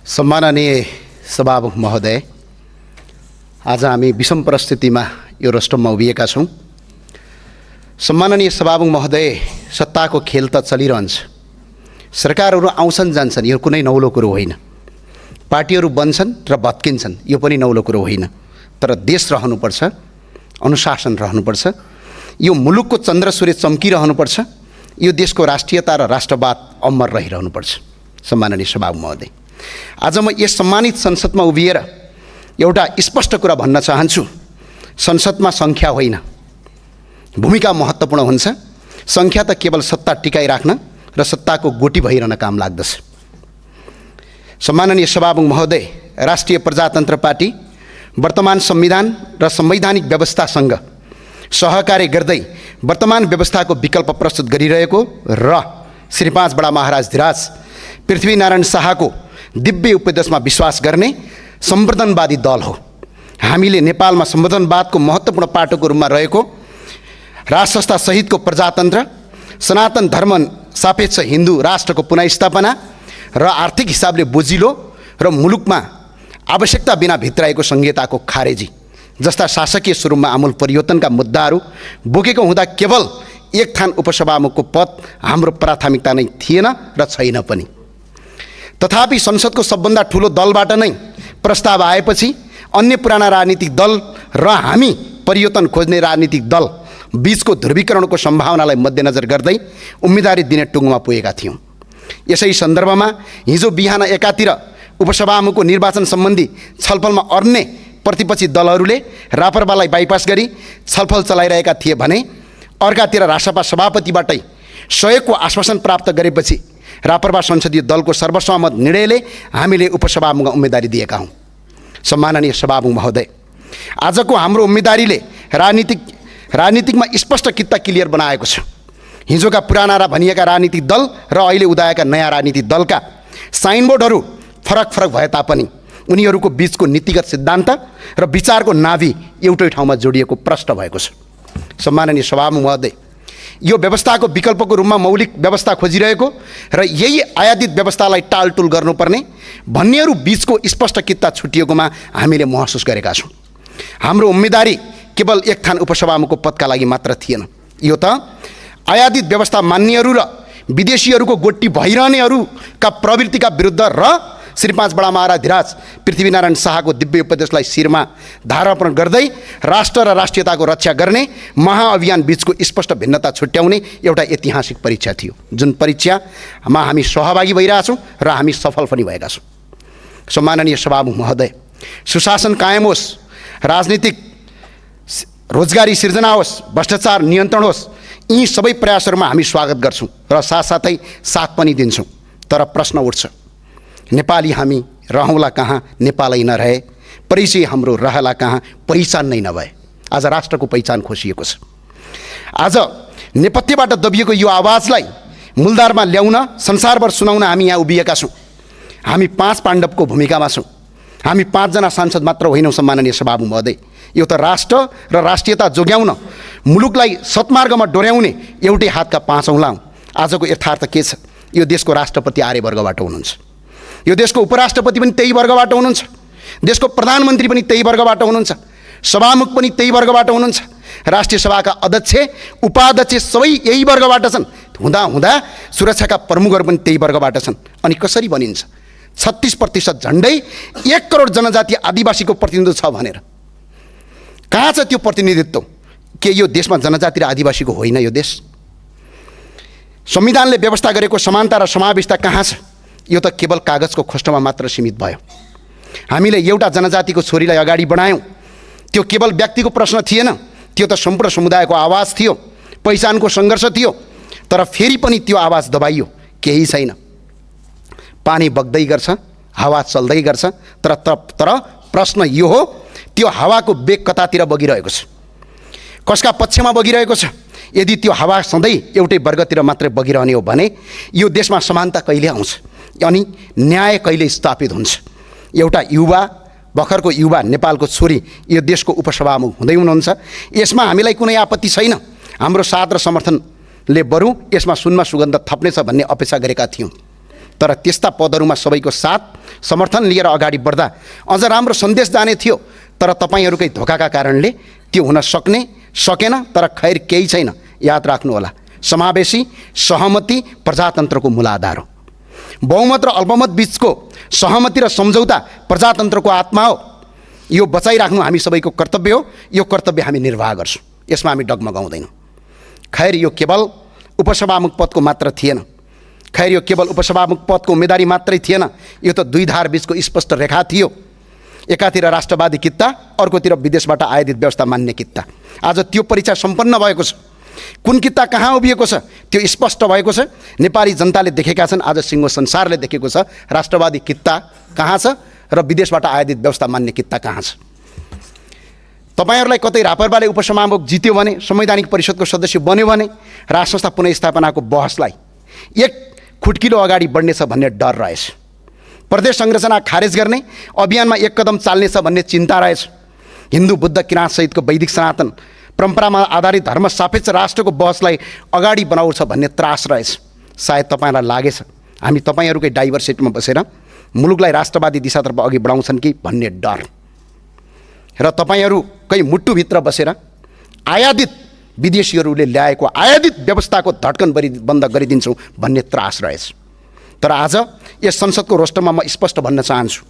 सम्माननीय सभामुख महोदय, आज हामी विषम परिस्थितिमा यो राष्ट्रमा उभिएका छौँ। सम्माननीय सभामुख महोदय, सत्ताको खेल त चलिरहन्छ। सरकारहरू आउँछन् जान्छन्, यो कुनै नौलो कुरो होइन। पार्टीहरू बन्छन् र भत्किन्छन्, यो पनि नौलो कुरो होइन। तर देश रहनुपर्छ, अनुशासन रहनुपर्छ, यो मुलुकको चन्द्र सूर्य चम्किरहनुपर्छ, यो देशको राष्ट्रियता र राष्ट्रवाद अमर रहिरहनुपर्छ। सम्माननीय सभामुख महोदय, आज म यस सम्मानित संसदमा उभिएर एउटा स्पष्ट कुरा भन्न चाहन्छु। संसदमा सङ्ख्या होइन, भूमिका महत्त्वपूर्ण हुन्छ। सङ्ख्या त केवल सत्ता टिकाइराख्न र सत्ताको गोटी भइरहन काम लाग्दछ। सम्माननीय सभामुख महोदय, राष्ट्रिय प्रजातन्त्र पार्टी वर्तमान संविधान र संवैधानिक व्यवस्थासँग सहकार्य गर्दै वर्तमान व्यवस्थाको विकल्प प्रस्तुत गरिरहेको र श्री 5 बडा महाराज धिराज पृथ्वीनारायण शाहको दिव्य उपदेशमा विश्वास गर्ने सम्वर्धनवादी दल हो। हामीले नेपालमा सम्वर्धनवादको महत्त्वपूर्ण पाटोको रूपमा रहेको राष्ट्र सहितको प्रजातन्त्र, सनातन धर्म सापेक्ष हिन्दू राष्ट्रको पुनःस्थापना र आर्थिक हिसाबले बोजिलो र मुलुकमा आवश्यकता बिना भित्राएको संहिताको खारेजी जस्ता शासकीय स्वरूपमा आमूल परिवर्तनका मुद्दाहरू बोकेको हुँदा केवल एक थान उपसभामुखको पद हाम्रो प्राथमिकता नै थिएन र छैन पनि। तथापि संसदको सबभन्दा ठुलो दलबाट नै प्रस्ताव आएपछि अन्य पुराना राजनीतिक दल र हामी परिवर्तन खोज्ने राजनीतिक दल बीचको ध्रुवीकरणको सम्भावनालाई मध्यनजर गर्दै उम्मेदवारी दिने टुङ्गोमा पुगेका थियौँ। यसै सन्दर्भमा हिजो बिहान एकातिर उपसभामुखको निर्वाचन सम्बन्धी छलफलमा अन्य प्रतिपक्षी दलहरूले रापरपालाई बाइपास गरी छलफल चलाइरहेका थिए भने अर्कातिर रासपा सभापतिबाटै सहयोगको आश्वासन प्राप्त गरेपछि रापरपा संसदीय दलको सर्वसम्मत निर्णयले हामीले उपसभामुखमा उम्मेदवारी दिएका हौँ। सम्माननीय सभामुख महोदय, आजको हाम्रो उम्मेदवारीले राजनीतिकमा स्पष्ट कित्ता क्लियर बनाएको छ। हिजोका पुराना र भनिएका राजनीतिक दल र अहिले उदाएका नयाँ राजनीतिक दलका साइनबोर्डहरू फरक फरक भए तापनि उनीहरूको बीचको नीतिगत सिद्धान्त र विचारको नाभि एउटै ठाउँमा जोडिएको प्रष्ट भएको छ। सम्माननीय सभामुख महोदय, यो व्यवस्थाको विकल्पको रूपमा मौलिक व्यवस्था खोजिरहेको र यही आयातित व्यवस्थालाई टालटुल गर्नुपर्ने भन्नेहरू बीचको स्पष्ट कित्ता छुटिएकोमा हामीले महसुस गरेका छौँ। हाम्रो उम्मेदवारी केवल एक थान उपसभामुखको पदका लागि मात्र थिएन। यो त आयातित व्यवस्था मान्नेहरू र विदेशीहरूको गोटी भइरहनेहरूका प्रवृत्तिका विरुद्ध र श्री 5 बडा महाराज धिराज पृथ्वीनारायण शाहको दिव्य उपदेशलाई शिरमा धारण गर्दै राष्ट्र र राष्ट्रियताको रक्षा गर्ने महाअभियान बीचको स्पष्ट भिन्नता छुट्याउने एउटा ऐतिहासिक परीक्षा थियो, जुन परीक्षामा हामी सहभागी भइरहेछौँ र हामी सफल पनि भएका छौँ। सम्माननीय सभामुख महोदय, सुशासन कायम होस्, राजनीतिक रोजगारी सिर्जना होस्, भ्रष्टाचार नियन्त्रण होस्, यी सबै प्रयासहरूमा हामी स्वागत गर्छौँ र साथसाथै साथ पनि दिन्छौँ। तर प्रश्न उठ्छ, नेपाली हामी रहौँला कहाँ नेपालै नरहे, परिचय हाम्रो रहला कहाँ पहिचान नै नभए। आज राष्ट्रको पहिचान खोसिएको छ। आज नेपथ्यबाट दबिएको यो आवाजलाई मूलधारमा ल्याउन, संसारभर सुनाउन हामी यहाँ उभिएका छौँ। हामी 5 पाण्डवको भूमिकामा छौँ। हामी 5 जना सांसद मात्र होइनौँ। सम्माननीय सभामुख महोदय, यो त राष्ट्र र राष्ट्रियता जोगाउन, मुलुकलाई सत्मार्गमा डोर्याउने एउटै हातका 5 औँला हौँ। आजको यथार्थ के छ? यो देशको राष्ट्रपति आर्यवर्गबाट हुनुहुन्छ, यो देशको उपराष्ट्रपति पनि त्यही वर्गबाट हुनुहुन्छ, देशको प्रधानमन्त्री पनि त्यही वर्गबाट हुनुहुन्छ, सभामुख पनि त्यही वर्गबाट हुनुहुन्छ, राष्ट्रिय सभाका अध्यक्ष उपाध्यक्ष सबै यही वर्गबाट छन्। हुँदा सुरक्षाका प्रमुखहरू पनि त्यही वर्गबाट छन्। अनि कसरी बनिन्छ 36% झन्डै 1 करोड जनजाति आदिवासीको प्रतिनिधित्व छ भनेर? कहाँ छ त्यो प्रतिनिधित्व? के यो देशमा जनजाति र आदिवासीको होइन? यो देश संविधानले व्यवस्था गरेको समानता र समावेशता कहाँ छ? यो त केवल कागजको खोस्टोमा मात्र सीमित भयो। हामीले एउटा जनजातिको छोरीलाई अगाडि बढायौँ, त्यो केवल व्यक्तिको प्रश्न थिएन, त्यो त सम्पूर्ण समुदायको आवाज थियो, पहिचानको सङ्घर्ष थियो। तर फेरि पनि त्यो आवाज दबाइयो, केही छैन। पानी बग्दै गर्छ, हावा चल्दै गर्छ, तर प्रश्न यो हो, त्यो हावाको वेग कतातिर बगिरहेको छ, कसका पक्षमा बगिरहेको छ? यदि त्यो हावा सधैँ एउटै वर्गतिर मात्रै बगिरहने हो भने यो देशमा समानता कहिले आउँछ अनि न्याय कहिले स्थापित हुन्छ? एउटा युवा, भर्खरको युवा नेपालको छोरी यो देशको उपसभामुख हुँदै हुनुहुन्छ। यसमा हामीलाई कुनै आपत्ति छैन। हाम्रो साथ र समर्थनले बरु यसमा सुनमा सुगन्ध थप्नेछ भन्ने अपेक्षा गरेका थियौँ। तर त्यस्ता पदहरूमा सबैको साथ समर्थन लिएर अगाडि बढ्दा अझ राम्रो सन्देश जाने थियो। तर तपाईँहरूकै धोकाका कारणले त्यो हुन सकेन। तर खैर केही छैन, याद राख्नुहोला, समावेशी सहमति प्रजातन्त्रको मूल आधार हो। बहुमत र अल्पमत बीचको सहमति र सम्झौता प्रजातन्त्रको आत्मा हो। यो बचाइराख्नु हामी सबैको कर्तव्य हो। यो कर्तव्य हामी निर्वाह गर्छौँ, यसमा हामी डगमगाउँदैनौँ। खैर यो केवल उपसभामुख पदको मात्र थिएन, खैर यो केवल उपसभामुख पदको उम्मेदवारी मात्रै थिएन, यो त दुई धार बीचको स्पष्ट रेखा थियो। एकातिर राष्ट्रवादी कित्ता, अर्कोतिर विदेशबाट आयातित व्यवस्था मान्ने कित्ता। आज त्यो परीक्षा सम्पन्न भएको छ। कुन कित्ता कहाँ उभिएको छ त्यो स्पष्ट भएको छ। नेपाली जनताले देखेका छन्, आज सिङ्गो संसारले देखेको छ राष्ट्रवादी कित्ता कहाँ छ र विदेशबाट आयातित व्यवस्था मान्ने कित्ता कहाँ छ। तपाईँहरूलाई कतै रापरपाले उपसभामुख जित्यो भने, संवैधानिक परिषदको सदस्य बन्यो भने राष्ट्र संस्था पुनर्स्थापनाको बहसलाई एक खुट्किलो अगाडि बढ्नेछ भन्ने डर रहेछ। प्रदेश संरचना खारेज गर्ने अभियानमा एक कदम चाल्नेछ भन्ने चिन्ता रहेछ। हिन्दू बुद्ध किराँत सहितको वैदिक सनातन परम्परामा आधारित धर्म सापेक्ष राष्ट्रको बहसलाई अगाडि बनाउँछ भन्ने त्रास रहेछ। सायद तपाईँलाई लागेछ हामी तपाईँहरूकै डाइभर्सिटीमा बसेर मुलुकलाई राष्ट्रवादी दिशातर्फ अघि बढाउँछन् कि भन्ने डर, र तपाईँहरूकै मुटुभित्र बसेर आयातित विदेशीहरूले ल्याएको आयातित व्यवस्थाको धड्कन बन्द गरिदिन्छौँ भन्ने त्रास रहेछ। तर आज यस संसदको रोस्टरमा म स्पष्ट भन्न चाहन्छु,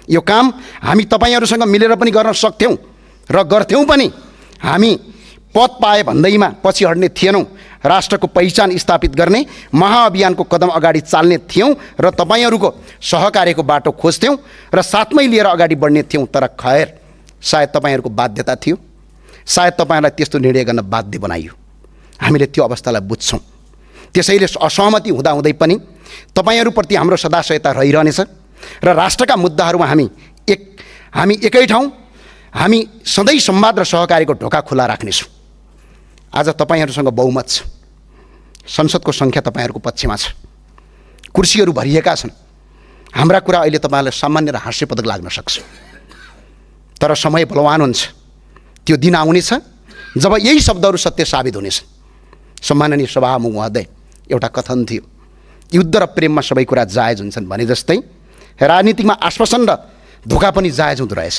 यो काम हामी तपाईँहरूसँग मिलेर पनि गर्न सक्थ्यौँ र गर्थ्यौँ पनि। हामी पद पाए भन्दैमा पछि हट्ने थिएनौँ। राष्ट्रको पहिचान स्थापित गर्ने महाअभियानको कदम अगाडि चाल्ने थियौँ र तपाईँहरूको सहकार्यको बाटो खोज्थ्यौँ र साथमै लिएर अगाडि बढ्ने थियौँ। तर खैर सायद तपाईँहरूको बाध्यता थियो, सायद तपाईँहरूलाई त्यस्तो निर्णय गर्न बाध्य बनाइयो। हामीले त्यो अवस्थालाई बुझ्छौँ। त्यसैले असहमति हुँदाहुँदै पनि तपाईँहरूप्रति हाम्रो सदाशयता रहिरहनेछ र राष्ट्रका मुद्दाहरूमा हामी एकै ठाउँ, हामी सधैँ संवाद र सहकार्यको ढोका खुला राख्नेछौँ। आज तपाईँहरूसँग बहुमत छ, संसदको सङ्ख्या तपाईँहरूको पक्षमा छ, कुर्सीहरू भरिएका छन्। हाम्रा कुरा अहिले तपाईँहरूलाई सामान्य र हास्यपदक लाग्न सक्छ, तर समय बलवान हुन्छ। त्यो दिन आउनेछ जब यही शब्दहरू सत्य साबित हुनेछन्। सम्माननीय सभामुख महोदय, एउटा कथन थियो, युद्ध र प्रेममा सबै कुरा जायज हुन्छन् भने जस्तै राजनीतिमा आश्वासन र धोका पनि जायज हुँदो रहेछ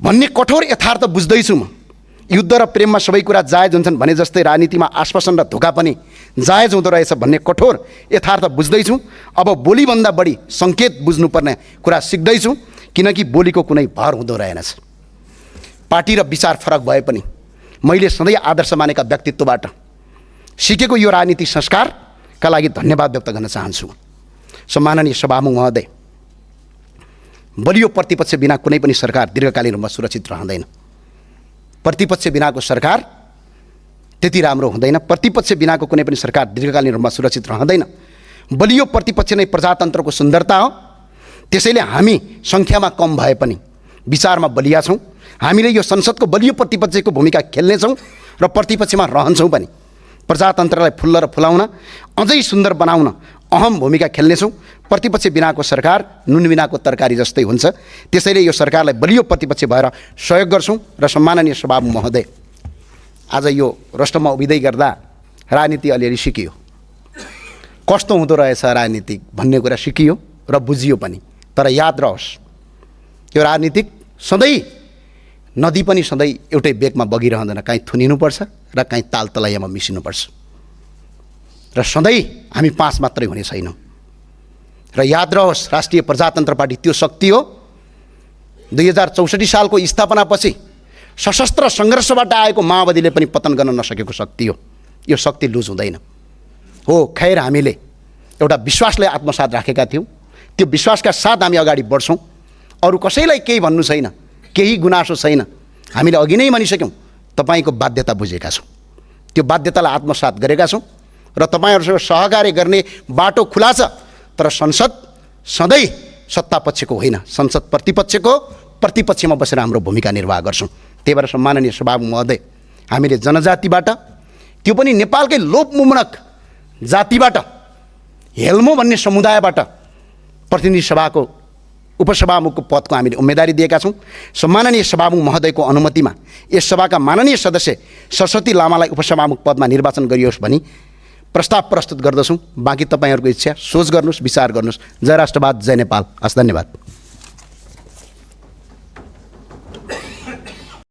भन्ने कठोर यथार्थ बुझ्दैछु म। युद्ध र प्रेममा सबै कुरा जायज हुन्छन् भने जस्तै राजनीतिमा आश्वासन र धोका पनि जायज हुँदो रहेछ भन्ने कठोर यथार्थ बुझ्दैछु। अब बोलीभन्दा बढी सङ्केत बुझ्नुपर्ने कुरा सिक्दैछु, किनकि बोलीको कुनै भर हुँदो रहेनछ। पार्टी र विचार फरक भए पनि मैले सधैँ आदर्श मानेका व्यक्तित्वबाट सिकेको यो राजनीतिक संस्कारका लागि धन्यवाद व्यक्त गर्न चाहन्छु। सम्माननीय सभामुख महोदय, बलियो प्रतिपक्ष बिना कुनै पनि सरकार दीर्घकालीन रूपमा सुरक्षित रहँदैन। प्रतिपक्ष बिनाको सरकार त्यति राम्रो हुँदैन। प्रतिपक्ष बिनाको कुनै पनि सरकार दीर्घकालीन रूपमा सुरक्षित रहँदैन। बलियो प्रतिपक्ष नै प्रजातन्त्रको सुन्दरता हो। त्यसैले हामी सङ्ख्यामा कम भए पनि विचारमा बलिया छौँ। हामीले यो संसदको बलियो प्रतिपक्षको भूमिका खेल्नेछौँ र प्रतिपक्षमा रहन्छौँ पनि। प्रजातन्त्रलाई फुल्ल र फुलाउन, अझै सुन्दर बनाउन अहम भूमिका खेल्नेछौँ। प्रतिपक्ष बिनाको सरकार नुन बिनाको तरकारी जस्तै हुन्छ। त्यसैले यो सरकारलाई बलियो प्रतिपक्ष भएर सहयोग गर्छौँ। र सम्माननीय सभामुख महोदय, आज यो राष्ट्रमा उभिँदै गर्दा राजनीति अलिअलि सिकियो, कस्तो हुँदो रहेछ राजनीति भन्ने कुरा सिकियो र बुझियो पनि। तर याद रहोस्, यो राजनीतिक सधैँ नदी पनि सधैँ एउटै बेगमा बगिरहँदैन, काहीँ थुनिनुपर्छ र काहीँ ताल तलैयामा मिसिनुपर्छ। र सधैँ हामी पाँच मात्रै हुने छैनौँ। र याद रहोस्, राष्ट्रिय प्रजातन्त्र पार्टी त्यो शक्ति हो 2064 सालको स्थापनापछि सशस्त्र सङ्घर्षबाट आएको माओवादीले पनि पतन गर्न नसकेको शक्ति हो। यो शक्ति लुज हुँदैन हो। खैर हामीले एउटा विश्वासलाई आत्मसात राखेका थियौँ। त्यो विश्वासका साथ हामी अगाडि बढ्छौँ। अरू कसैलाई केही भन्नु छैन, केही गुनासो छैन। हामीले अघि नै भनिसक्यौँ, तपाईँको बाध्यता बुझेका छौँ, त्यो बाध्यतालाई आत्मसात गरेका छौँ र तपाईँहरूसँग सहकार्य गर्ने बाटो खुला छ। तर संसद सधैँ सत्तापक्षको होइन, संसद प्रतिपक्षमा बसेर हाम्रो भूमिका निर्वाह गर्छौँ। त्यही भएर सम्माननीय सभामुख महोदय, हामीले जनजातिबाट, त्यो पनि नेपालकै लोपमुमनक जातिबाट, हेल्मो भन्ने समुदायबाट प्रतिनिधि सभाको उपसभामुखको पदको हामीले उम्मेदवारी दिएका छौँ। सम्माननीय सभामुख महोदयको अनुमतिमा यस सभाका माननीय सदस्य सरस्वती लामालाई उपसभामुख पदमा निर्वाचन गरियोस् भनी प्रस्ताव प्रस्तुत गर्दछौँ। बाँकी तपाईँहरूको इच्छा, सोच गर्नुहोस्, विचार गर्नुहोस्। जय राष्ट्रवाद, जय नेपाल। हस्, धन्यवाद।